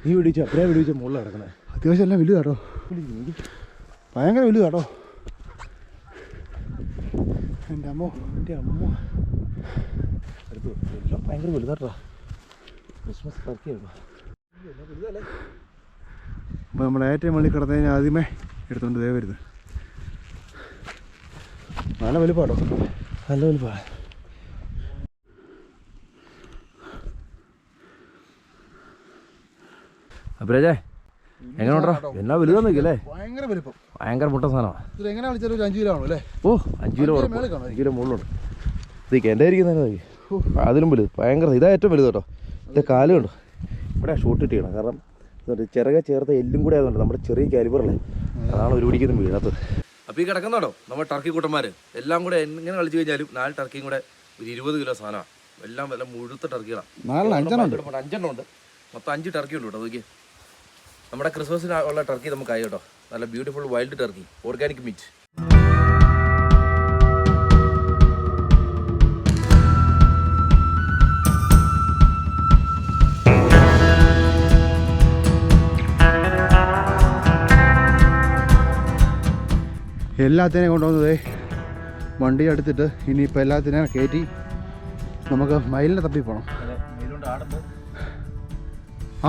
നീ വെടിച്ച അപ്പഴേ വെടിവെച്ച മുകളിൽ കിടക്കണേ. അത്യാവശ്യം എല്ലാം വലുതാ കേട്ടോ. ഭയങ്കര വലുതാ കേട്ടോ. എൻ്റെ അമ്മ അടുത്ത് എല്ലാം ഭയങ്കര വലുതാട്ടോ. ക്രിസ്മസ് ടർക്കിയായിരുന്നു. അപ്പോൾ നമ്മൾ ഏറ്റവും വെള്ളി കിടന്നതിന് ആദ്യമേ എടുത്തുകൊണ്ട് ദേ വരുന്നത്. നല്ല വലുപ്പാട്ടോ, നല്ല വലുപ്പാ. അപ്പഴേ എങ്ങനെ ഉണ്ടാ? എന്നാ വലുതാ നോക്കിയല്ലേ? ഭയങ്കര വലുപ്പം, ഭയങ്കര മുട്ട സാധനമാണ്. ഇത് എങ്ങനെ വിളിച്ചാലും ഒരു 5 കിലോ ആണോ അല്ലേ? ഓ 5 കിലോ 5 കിലോ മുകളിലുണ്ട്. ഇത് എൻ്റെ ഇരിക്കുന്നതിന് അതിലും വലുത്, ഭയങ്കര. ഇതാ ഏറ്റവും വലുത് കേട്ടോ. ഇത് കാലുണ്ട്. ഇവിടെ ഷൂട്ട് ഇട്ടിക്കണം. കാരണം ചിറകെ ചേർത്ത എല്ലും കൂടെ ആയതുകൊണ്ട് നമ്മുടെ ചെറിയ കാലിബറല്ലേ, അതാണ് ഒരു പിടിക്കൊന്നും വീഴാത്തത്. അപ്പോൾ ഈ കിടക്കുന്നുണ്ടോ നമ്മൾ ടർക്കി കൂട്ടന്മാർ എല്ലാം കൂടെ എങ്ങനെ കളിച്ച് കഴിഞ്ഞാലും 4 ടർക്കിയും കൂടെ ഒരു 20 കിലോ സാധനമാണ്. എല്ലാം വല്ല മുഴുത്ത ടർക്കികളാണ്. 5 ഉണ്ട്. മൊത്തം 5 ടർക്കി ഉണ്ട് കേട്ടോ. നോക്കി, നമ്മുടെ ക്രിസ്മസിന് ഉള്ള ടർക്കി നമുക്കായി കേട്ടോ. നല്ല beautiful wild turkey, organic meat. എല്ലാത്തിനെയും കൊണ്ടുവന്നതേ വണ്ടി എടുത്തിട്ട് ഇനിയിപ്പോൾ എല്ലാത്തിനെയും കയറ്റി നമുക്ക് മയിലിനെ തപ്പി പോകണം.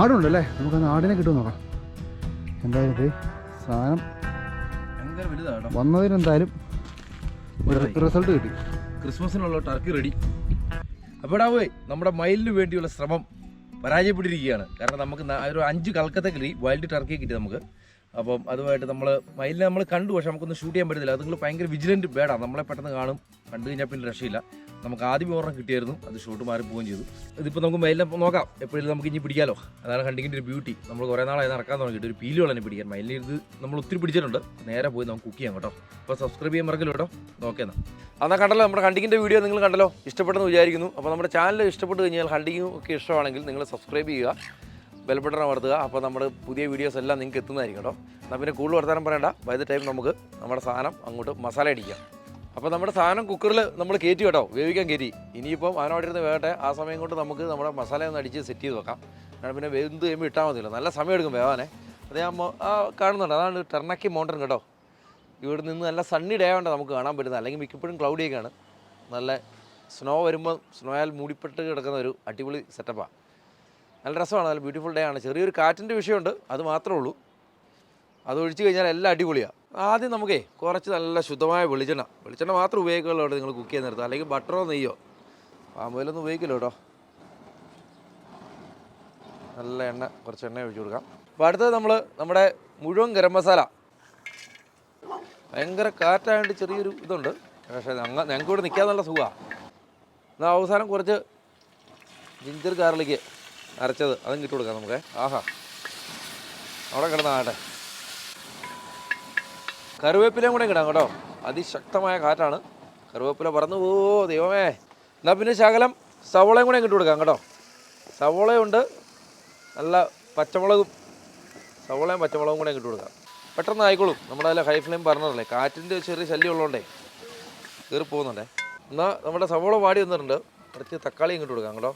ആടുണ്ടല്ലേ, നമുക്കന്ന് ആടിനെ കിട്ടുമെന്ന് നോക്കാം. എന്തായാലും സാധനം വന്നതിനെന്തായാലും ഒരു റിസൾട്ട് കിട്ടി. ക്രിസ്മസിനുള്ള ടർക്കി റെഡി. അപ്പോൾ പോയി നമ്മുടെ മയിലിന് വേണ്ടിയുള്ള ശ്രമം പരാജയപ്പെട്ടിരിക്കുകയാണ്. കാരണം നമുക്ക് ഒരു 5 കൽക്കത്ത കിട്ടി, വൈൽഡ് ടർക്കി കിട്ടി നമുക്ക്. അപ്പം അതുമായിട്ട് മയിലിനെ നമ്മൾ കണ്ടു, പക്ഷെ നമുക്കൊന്നും ഷൂട്ട് ചെയ്യാൻ പറ്റുന്നില്ല. അത് നിങ്ങൾ ഭയങ്കര വിജിലൻറ്റ് ബേഡാണ്, നമ്മളെ പെട്ടെന്ന് കാണും, കണ്ടു കഴിഞ്ഞാൽ പിന്നെ രക്ഷയില്ല. നമുക്ക് ആദ്യം ഓർമ്മ കിട്ടിയായിരുന്നു, അത് ഷൂട്ട് മാറി പോവുകയും ചെയ്തു. ഇതിപ്പോൾ നമുക്ക് മയിലിനെ നോക്കാം, എപ്പോഴും നമുക്ക് ഇനി പിടിക്കാമല്ലോ. അതാണ് ഹണ്ടിങ്ങിൻ്റെ ഒരു ബ്യൂട്ടി. നമ്മൾ കുറേ നാളായി നടക്കാൻ തുടങ്ങിയിട്ട് ഒരു പീലി വളനെ പിടിക്കാൻ. മയിലിന് ഇത് നമ്മൾ ഒത്തിരി പിടിച്ചിട്ടുണ്ട്. നേരെ പോയി നമുക്ക് കുക്ക് ചെയ്യാം കേട്ടോ. അപ്പോൾ സബ്സ്ക്രൈബ് ചെയ്യാൻ മറക്കല്ലോ കേട്ടോ. നോക്കേന്നാ എന്നാൽ കണ്ടല്ലോ, നമ്മുടെ ഹണ്ടിങ്ങിൻ്റെ വീഡിയോ നിങ്ങൾ കണ്ടല്ലോ, ഇഷ്ടപ്പെട്ടെന്ന് വിചാരിക്കുന്നു. അപ്പോൾ നമ്മുടെ ചാനൽ ഇഷ്ടപ്പെട്ട് കഴിഞ്ഞാൽ ഹണ്ടിങ്ങും ഒക്കെ ഇഷ്ടമാണെങ്കിൽ നിങ്ങൾ സബ്സ്ക്രൈബ് ചെയ്യുക, ബെൽ ബട്ടൺ അമർത്തുക. അപ്പോൾ നമ്മുടെ പുതിയ വീഡിയോസ് എല്ലാം നിങ്ങൾക്ക് എത്തുന്നതായിരിക്കും കേട്ടോ. എന്നാൽ പിന്നെ കൂടുതൽ വർത്താനം പറയണ്ട, ബൈ ദ ടൈം നമുക്ക് നമ്മുടെ സാധനം അങ്ങോട്ട് മസാല അടിക്കാം. അപ്പോൾ നമ്മുടെ സാധനം കുക്കറിൽ നമ്മൾ കയറ്റി കേട്ടോ, വേവിക്കാൻ കയറ്റി. ഇനിയിപ്പം അതിനോടിരുന്ന് വേകട്ടെ. ആ സമയം കൊണ്ട് നമുക്ക് നമ്മുടെ മസാല ഒന്ന് അടിച്ച് സെറ്റ് ചെയ്ത് വെക്കാം. കാരണം പിന്നെ വെന്ത് കഴിയുമ്പോൾ ഇട്ടാൽ മതിയല്ലോ, നല്ല സമയം എടുക്കും വേവാനെ. അത് ഞാൻ കാണുന്നുണ്ട്, അതാണ് ടെർണക്കി മൗണ്ടൻ കേട്ടോ. ഇവിടെ നിന്ന് നല്ല സണ്ണി ഡേ ആവേണ്ട നമുക്ക് കാണാൻ പറ്റുന്നത്, അല്ലെങ്കിൽ മിക്കപ്പോഴും ക്ലൗഡിയൊക്കെയാണ്. നല്ല സ്നോ വരുമ്പോൾ സ്നോയാൽ മൂടിപ്പെട്ട് കിടക്കുന്ന ഒരു അടിപൊളി സെറ്റപ്പാണ്. നല്ല രസമാണ്, നല്ല ബ്യൂട്ടിഫുൾ ഡേ ആണ്. ചെറിയൊരു കാറ്റിൻ്റെ വിഷയമുണ്ട്, അത് മാത്രമേ ഉള്ളൂ. അതൊഴിച്ച് കഴിഞ്ഞാൽ എല്ലാം അടിപൊളിയാണ്. ആദ്യം നമുക്കേ കുറച്ച് നല്ല ശുദ്ധമായ വെളിച്ചെണ്ണ മാത്രം ഉപയോഗിക്കുള്ളൂ കേട്ടോ നിങ്ങൾ കുക്ക് ചെയ്യാൻ നിർത്തുക, അല്ലെങ്കിൽ ബട്ടറോ നെയ്യോ പാമ്പോയിലൊന്നും ഉപയോഗിക്കില്ല കേട്ടോ. നല്ല കുറച്ച് എണ്ണ ഒഴിച്ച് കൊടുക്കാം. അപ്പോൾ അടുത്തത് നമ്മുടെ മുഴുവൻ ഗരം മസാല. ഭയങ്കര കാറ്റായതുകൊണ്ട് ചെറിയൊരു ഇതുണ്ട്, പക്ഷേ ഞങ്ങൾക്ക് ഇവിടെ നിൽക്കാൻ നല്ല സുഖമാണ്. എന്നാൽ അവസാനം കുറച്ച് ജിഞ്ചർ ഗാർലിക്ക് അരച്ചത് അതും കിട്ടി കൊടുക്കാം നമുക്ക്. ആഹാ, അവിടെ കിടന്നാകട്ടെ. കറിവേപ്പിലയും കൂടെ കിടാം കേട്ടോ, അതിശക്തമായ കാറ്റാണ്. കറിവേപ്പില പറന്നു ദൈവമേ. എന്നാൽ പിന്നെ ശകലം സവോളയും കൂടെ കിട്ടി കൊടുക്കാം കേട്ടോ. സവോളയുണ്ട്, നല്ല സവോളയും പച്ചമുളകും കൂടെ കിട്ടി കൊടുക്കാം. പെട്ടെന്ന് ആയിക്കോളും. നമ്മുടെ അതിൽ ഹൈ ഫ്ലെയിം പറഞ്ഞതല്ലേ, കാറ്റിൻ്റെ ചെറിയ ശല്യം ഉള്ളതുകൊണ്ടേ കയറി പോകുന്നുണ്ടേ. എന്നാൽ നമ്മുടെ സവോള വാടി വന്നിട്ടുണ്ട്, കുറച്ച് തക്കാളിയും കിട്ടി കൊടുക്കാം കേട്ടോ.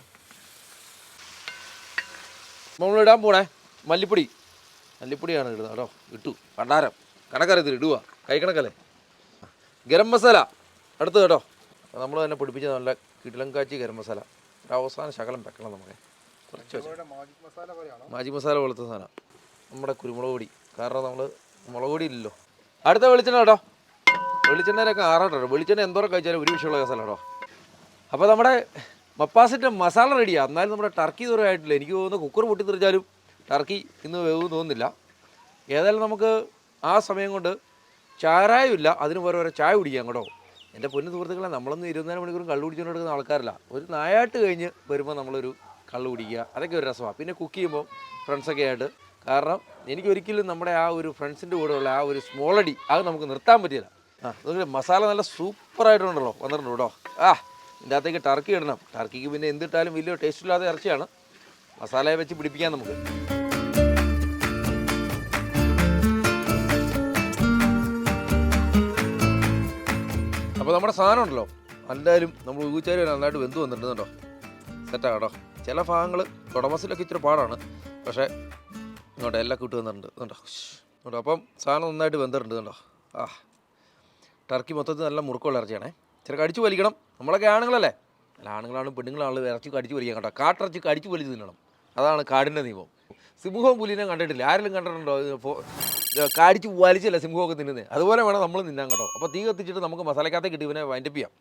നമ്മളിടാൻ പോണേ മല്ലിപ്പൊടിയാണ് ഇടുന്നത് കേട്ടോ. ഇട്ടു പണ്ടാരം കണക്കറിയത്തിൽ ഇടുക, കൈക്കണക്കല്ലേ. ഗരം മസാല അടുത്ത് കേട്ടോ, നമ്മൾ തന്നെ പൊടിപ്പിച്ച നല്ല കിടിലങ്കാച്ചി ഗരം മസാല. ഒരു അവസാന ശകലം വെക്കണം നമുക്ക്, കുറച്ച് മാജിക് മസാല പോലത്തെ സാധനം. നമ്മുടെ കുരുമുളക് പൊടി, കാരണം നമ്മൾ മുളക് പൊടി ഇല്ലല്ലോ. അടുത്ത വെളിച്ചെണ്ണ കേട്ടോ. വെളിച്ചെണ്ണയിലൊക്കെ ആറാട്ടോ. വെളിച്ചെണ്ണ എന്തോരം കഴിച്ചാലും ഒരു വിഷയമുള്ള കേസല്ല കേട്ടോ. അപ്പോൾ നമ്മുടെ മപ്പാസിൻ്റെ മസാല റെഡിയാണ്. എന്നാലും നമ്മുടെ ടർക്കി ഇതുവരെ ആയിട്ടില്ല. എനിക്ക് തോന്നുന്നു കുക്കർ പൊട്ടിത്തെറിച്ചാലും ടർക്കി ഇന്ന് വേവ് തോന്നുന്നില്ല. ഏതായാലും നമുക്ക് ആ സമയം കൊണ്ട് ചാരായമില്ല, അതിന് വേറെ ചായ കുടിക്കാം കേട്ടോ. എൻ്റെ പൊന്നു സുഹൃത്തുക്കളെ, നമ്മളൊന്നും 24 മണിക്കൂറും കള്ളു കുടിച്ചുകൊണ്ട് എടുക്കുന്ന ആൾക്കാരല്ല. ഒരു നായാട്ട് കഴിഞ്ഞ് വരുമ്പോൾ നമ്മളൊരു കള്ളു കുടിക്കുക, അതൊക്കെ ഒരു രസമാണ്. പിന്നെ കുക്ക് ചെയ്യുമ്പോൾ ഫ്രണ്ട്സൊക്കെ ആയിട്ട്. കാരണം എനിക്കൊരിക്കലും നമ്മുടെ ആ ഒരു ഫ്രണ്ട്സിൻ്റെ കൂടെയുള്ള ആ ഒരു സ്മോളടി അത് നമുക്ക് നിർത്താൻ പറ്റില്ല. അതുകൊണ്ട് മസാല നല്ല സൂപ്പറായിട്ടുണ്ടല്ലോ വന്നിട്ടുണ്ട് കേട്ടോ. ഇതിൻ്റെ അകത്തേക്ക് ടർക്കി ഇടണം. ടർക്കിക്ക് പിന്നെ എന്തിട്ടാലും വലിയ ടേസ്റ്റ് ഇല്ലാത്ത ഇറച്ചിയാണ്. മസാലയെ വെച്ച് പിടിപ്പിക്കാം നമുക്ക്. അപ്പോൾ നമ്മുടെ സാധനം ഉണ്ടല്ലോ, എന്തായാലും നമ്മൾ ഊച്ചാരി നന്നായിട്ട് വെന്ത് വന്നിട്ടുണ്ട് കേട്ടോ. സെറ്റാണ് കേട്ടോ. ചില ഭാഗങ്ങൾ തുടമസിലൊക്കെ ഇച്ചിരി പാടാണ്, പക്ഷേ ഇങ്ങോട്ട് എല്ലാം കിട്ടി വന്നിട്ടുണ്ട് കേട്ടോ. കേട്ടോ അപ്പം സാധനം നന്നായിട്ട് വെന്തിട്ടുണ്ട് കേട്ടോ. ടർക്കി മൊത്തത്തിൽ നല്ല മുറുക്കമുള്ള ഇറച്ചിയാണേ. ചില കടിച്ചു വലിക്കണം. നമ്മളൊക്കെ ആണുങ്ങളല്ലേ, അല്ല ആണുങ്ങളാണ് പെണ്ണുങ്ങളാണ് ഇറച്ചി കടിച്ചു വലിക്കാൻ കേട്ടോ. കാട്ടിറച്ചി കടിച്ചു വലിച്ച് തിന്നണം, അതാണ് കാടിൻ്റെ നിയമം. സിംഹവും പുലിനെ കണ്ടിട്ടില്ല, ആരെങ്കിലും കണ്ടിട്ടുണ്ടോ? കാടിച്ച് വലിച്ചല്ല സിംഹമൊക്കെ തിന്നുന്നത്. അതുപോലെ വേണം നമ്മൾ തിന്നാൻ കേട്ടോ. അപ്പോൾ തീ കത്തിച്ചിട്ട് നമുക്ക് മസാലക്കകത്തേക്ക് ഇട്ട് ഇവനെ വൈൻഡപ്പ് ചെയ്യാം.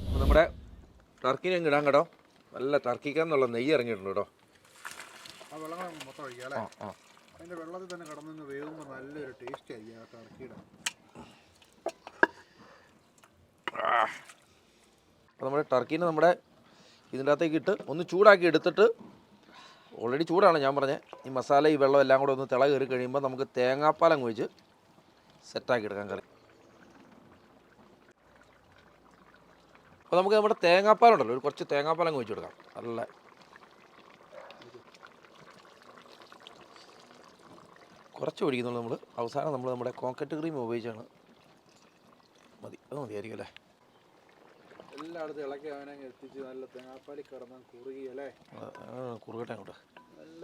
അപ്പോൾ നമ്മുടെ ടർക്കിനെ അങ്ങ് ഇടാൻ കേട്ടോ. നല്ല ടർക്കിക്കാന്നുള്ള നെയ്യ് ഇറങ്ങിയിട്ടുണ്ട് കേട്ടോ. വെള്ളത്തിൽ തന്നെ കിടന്നു വേകുമ്പോൾ നല്ലൊരു ടേസ്റ്റ് ആയിരിക്കും ടർക്കിയുടെ. അപ്പോൾ നമ്മുടെ ടർക്കീനെ നമ്മുടെ ഇതിൻ്റെ അകത്തേക്ക് ഇട്ട് ഒന്ന് ചൂടാക്കി എടുത്തിട്ട്, ഓൾറെഡി ചൂടാണ് ഞാൻ പറഞ്ഞത്. ഈ മസാല ഈ വെള്ളം എല്ലാം കൂടെ ഒന്ന് തിള കയറി കഴിയുമ്പോൾ നമുക്ക് തേങ്ങാപ്പാലം ഒഴിച്ച് സെറ്റാക്കി എടുക്കാം കറി. അപ്പോൾ നമുക്ക് നമ്മുടെ തേങ്ങാപ്പാലുണ്ടല്ലോ, ഒരു കുറച്ച് തേങ്ങാപ്പാലം ഒഴിച്ച് കൊടുക്കാം. നല്ല കുറച്ച് ഒഴിക്കുന്നുള്ളൂ നമ്മൾ. അവസാനം നമ്മൾ നമ്മുടെ കോക്കറ്റ് ക്രീം ഉപയോഗിച്ചാണ് മതി. അത് മതിയായിരിക്കും അല്ലേ. എല്ലായിടത്തും ഇളക്കി അവനെ എത്തിച്ച് നല്ല തേങ്ങാപ്പാലി കിടന്ന് കുറുകിയല്ലേ. കുറുകട്ടെ അങ്ങോട്ട്. നല്ല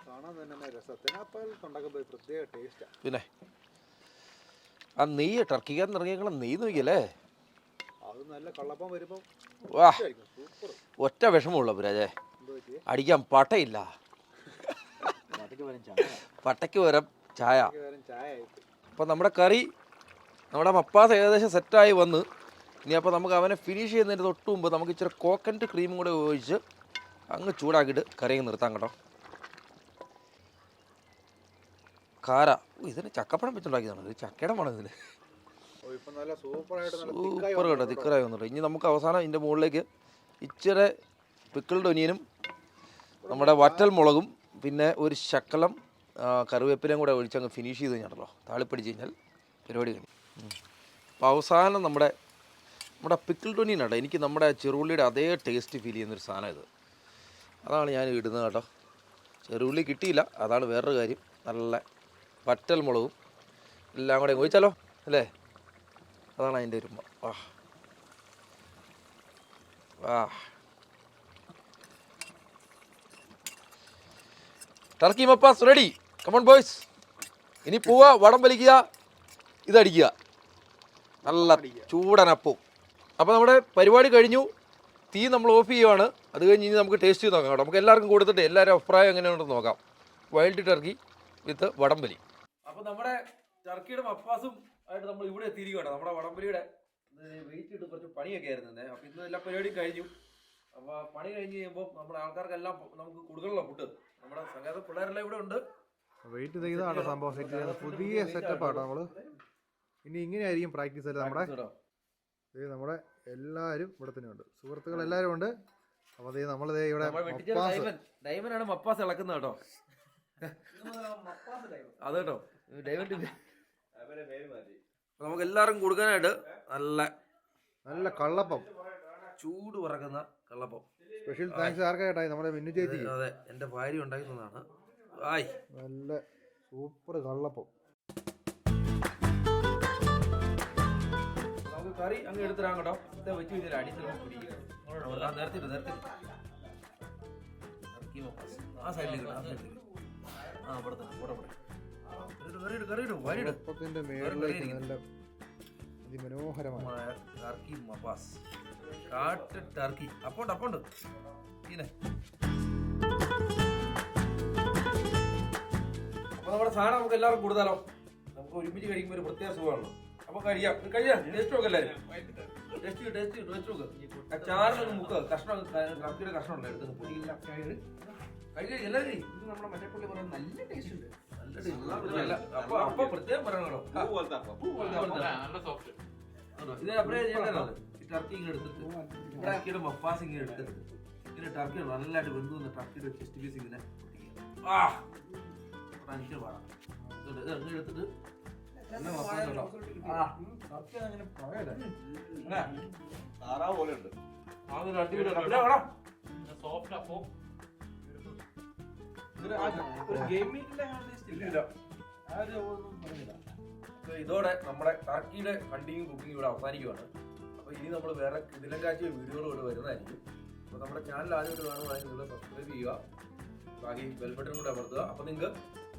കാണാൻ തന്നെ രസം. തേങ്ങാപ്പാൽ ഉണ്ടാക്കുമ്പോൾ പ്രത്യേക ടേസ്റ്റാണ്. പിന്നെ ആ നെയ്യ് ടർക്കിക്കകത്ത് ഇറങ്ങിയേക്കണം നെയ്യ് നോക്കിയല്ലേ. അത് നല്ല കള്ളപ്പം വരുമ്പം വാ ഒറ്റ വിഷമമുള്ള പുരാജേ, അടിക്കാൻ പട്ടയില്ല. പട്ടയ്ക്ക് പകരം ചായ. അപ്പം നമ്മുടെ കറി, നമ്മുടെ മപ്പാസ് ഏകദേശം സെറ്റായി വന്ന് ഇനി അപ്പോൾ നമുക്ക് അവനെ ഫിനിഷ് ചെയ്യുന്നതിന് തൊട്ട് മുമ്പ് നമുക്ക് ഇച്ചിരി കോക്കനട്ട് ക്രീമും കൂടെ ഒഴിച്ച് അങ്ങ് ചൂടാക്കിയിട്ട് കറി നിർത്താം കേട്ടോ. കാര ഇതിന് ചക്കപ്പഴം വെച്ചുണ്ടാക്കിയതാണ്, ഇത് ചക്കയുടെ മണം ഇതിന്. സൂപ്പർ കേട്ടോ, തിക്കറായി വന്നിട്ട്. ഇനി നമുക്ക് അവസാനം ഇതിൻ്റെ മുകളിലേക്ക് ഇച്ചിരി പിക്കിൾഡ് ഒനിയനും നമ്മുടെ വറ്റൽ മുളകും പിന്നെ ഒരു ശക്കലം കറിവേപ്പിലയും കൂടെ ഒഴിച്ചങ്ങ് ഫിനിഷ് ചെയ്ത് കഴിഞ്ഞാണല്ലോ, താളിപ്പടിച്ച് കഴിഞ്ഞാൽ പരിപാടി കഴിഞ്ഞു. അപ്പോൾ അവസാനം നമ്മുടെ പിക്കിൾഡ് ഒനിയൻ കേട്ടോ. എനിക്ക് നമ്മുടെ ചെറുള്ളിയുടെ അതേ ടേസ്റ്റ് ഫീൽ ചെയ്യുന്നൊരു സാധനം ഇത്, അതാണ് ഞാൻ ഇടുന്നത് കേട്ടോ. ചെറുള്ളി കിട്ടിയില്ല, അതാണ് വേറൊരു കാര്യം. നല്ല വറ്റൽ മുളകും എല്ലാം കൂടെ ഒഴിച്ചാലോ അല്ലേ, അതാണ് അതിൻ്റെ ഒരു ആ ആ ടർക്കി മപ്പാസ് റെഡി. കമോൺ ബോയ്സ്, ഇനി പോവുക, വടം വലിക്കുക, ഇതടിക്കുക, നല്ല ചൂടനപ്പവും. അപ്പോൾ നമ്മുടെ പരിപാടി കഴിഞ്ഞു, തീ നമ്മൾ ഓഫ് ചെയ്യുവാണ്. അത് കഴിഞ്ഞ് ഇനി നമുക്ക് ടേസ്റ്റ് ചെയ്ത് നോക്കാം കേട്ടോ. നമുക്ക് എല്ലാവർക്കും കൊടുത്തിട്ട് എല്ലാവരും അഭിപ്രായം എങ്ങനെയുണ്ടെന്ന് നോക്കാം. വൈൽഡ് ടർക്കി വിത്ത് വടംവലി. അപ്പോൾ നമ്മുടെ ടർക്കിയുടെ മപ്പാസും ആയിട്ട് നമ്മൾ ഇവിടെ എത്തിയിരിക്കും കേട്ടോ. നമ്മുടെ വടംവലിയുടെ വെയിറ്റ് ഇട്ട് കുറച്ച് പണിയൊക്കെ ആയിരുന്നു ഇന്നേ. അപ്പോൾ ഇന്ന് എല്ലാ പരിപാടിയും കഴിഞ്ഞു. അപ്പോൾ പണി കഴിഞ്ഞ് കഴിയുമ്പോൾ നമ്മുടെ ആൾക്കാർക്കെല്ലാം നമുക്ക് കൊടുക്കണല്ലോ ഫുഡ്. നമ്മുടെ സംഘാത പിള്ളേരെല്ലാം ഇവിടെ ഉണ്ട്. വെയിറ്റ് ചെയ്താണ് സംഭവം സെറ്റ് ചെയ്യുന്നത്. പുതിയ സെറ്റപ്പ് ആട്ടോ നമ്മള്. ഇനി ഇങ്ങനെയായിരിക്കും പ്രാക്ടീസ് ആയിട്ട് നമ്മുടെ എല്ലാവരും ഇവിടെ തന്നെ ഉണ്ട്, സുഹൃത്തുക്കൾ എല്ലാവരും ഉണ്ട്. അപ്പോൾ നമ്മളിത് ഇവിടെ ഡൈമനാണ് മപ്പാസ് ഇളക്കുന്നത് കേട്ടോ. അത് കേട്ടോ ഡൈമണ്ട് നമുക്ക് എല്ലാവർക്കും കൊടുക്കാനായിട്ട് നല്ല കള്ളപ്പം, ചൂട് പറക്കുന്ന കള്ളപ്പം. സ്പെഷ്യൽ താങ്ക്സ് ആർക്കായിട്ടായി നമ്മുടെ മിന്നു ചേച്ചി. അതെ, എൻ്റെ ഭാര്യ ഉണ്ടാക്കുന്നതാണ്. നല്ല സൂപ്പർ കള്ളപ്പം. നമുക്ക് കറി അങ്ങ് എടുത്തിടാം കേട്ടോ. വെച്ച് കഴിഞ്ഞാൽ അടിയിൽ ആ സൈഡിലേക്ക് കള്ളപ്പത്തിന്റെ മേളിലേക്ക് നല്ല അതിമനോഹരമായ ടർക്കി മപ്പാസ്, കാട്ട് ടർക്കി. അപ്പോണ്ട് ഇങ്ങനെ അപ്പൊ നമ്മുടെ സാധനം നമുക്ക് എല്ലാവർക്കും കൊടുത്താലോ. നമുക്ക് ഒരുമിച്ച് കഴിക്കുമ്പോൾ ഒരു പ്രത്യേക സുഖമാണല്ലോ. അപ്പൊ കഴിയാം ടേസ്റ്റ് നോക്കാം എല്ലാവരും. ടേസ്റ്റ് നോക്ക്. ആ ചാറിനൊന്ന് മുക്ക് കഷ്ണം, ടർക്കിയുടെ കഷ്ണം ഉണ്ട് എടുത്ത് പൊടിയില്ല കഴിക്കാം എല്ലാവരും. ഇത് നമ്മുടെ മറ്റേ പുള്ളി പറയാൻ നല്ല ടേസ്റ്റ് ഉണ്ട്, നല്ല ടേസ്റ്റ്. അപ്പൊ പ്രത്യേകം പറയണോ, ഇത് അപ്പഴേ ചെയ്യേണ്ടതാണ്. ഈ ടർക്കി ഇങ്ങനെ എടുത്തിട്ട് ടർക്കിയുടെ മപ്പാസ് ഇങ്ങനെ എടുത്തിട്ട് ഇങ്ങനെ ടർക്കി നല്ലതായിട്ട് വെന്ത് വന്ന ടർക്കിയുടെ ചെസ്റ്റ് പീസ് ഇങ്ങനെ എനിക്ക് പാടാം. ഇത് അങ്ങനെ എടുത്തിട്ട് ഇതോടെ നമ്മുടെ ടർക്കിയുടെ ഹണ്ടിങ്ങും കുക്കിങ്ങും ഇവിടെ അവസാനിക്കുവാണ്. അപ്പോൾ ഇനി നമ്മൾ വേറെ ഇതിനെ കാഴ്ച വീഡിയോകൾ ഇവിടെ വരുന്നതായിരിക്കും. അപ്പോൾ നമ്മുടെ ചാനൽ ആദ്യമായിട്ട് കാണുവാണെങ്കിൽ നിങ്ങൾ സബ്സ്ക്രൈബ് ചെയ്യുക, ബാക്കി ബെൽ ബട്ടൺ കൂടെ അമർത്തുക. അപ്പോൾ നിങ്ങൾക്ക്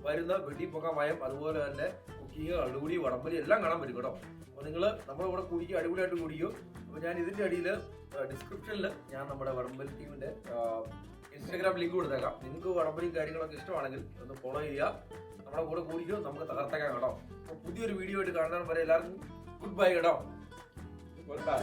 വരുന്ന വെടിപ്പൊക്ക മയം അതുപോലെ തന്നെ കുക്കിങ്, അടിപൊളി വടംവലി എല്ലാം കാണാൻ പറ്റും കേട്ടോ. അപ്പോൾ നിങ്ങൾ നമ്മുടെ കൂടെ കുടിക്കുക, അടിപൊളിയായിട്ട് കുടിക്കും. അപ്പോൾ ഞാൻ ഇതിൻ്റെ അടിയിൽ ഡിസ്ക്രിപ്ഷനിൽ ഞാൻ നമ്മുടെ വടംവലി ടീമിൻ്റെ ഇൻസ്റ്റാഗ്രാം ലിങ്ക് കൊടുത്തേക്കാം. നിങ്ങൾക്ക് വടംവലിയും കാര്യങ്ങളൊക്കെ ഇഷ്ടമാണെങ്കിൽ ഒന്ന് ഫോളോ ചെയ്യുക, നമ്മുടെ കൂടെ കൂടിക്കും, നമുക്ക് തകർത്തേക്കാം കേട്ടോ. അപ്പോൾ പുതിയൊരു വീഡിയോ ആയിട്ട് കാണാൻ വരെ എല്ലാവർക്കും ഗുഡ് ബൈ കേട്ടോ. Good bye.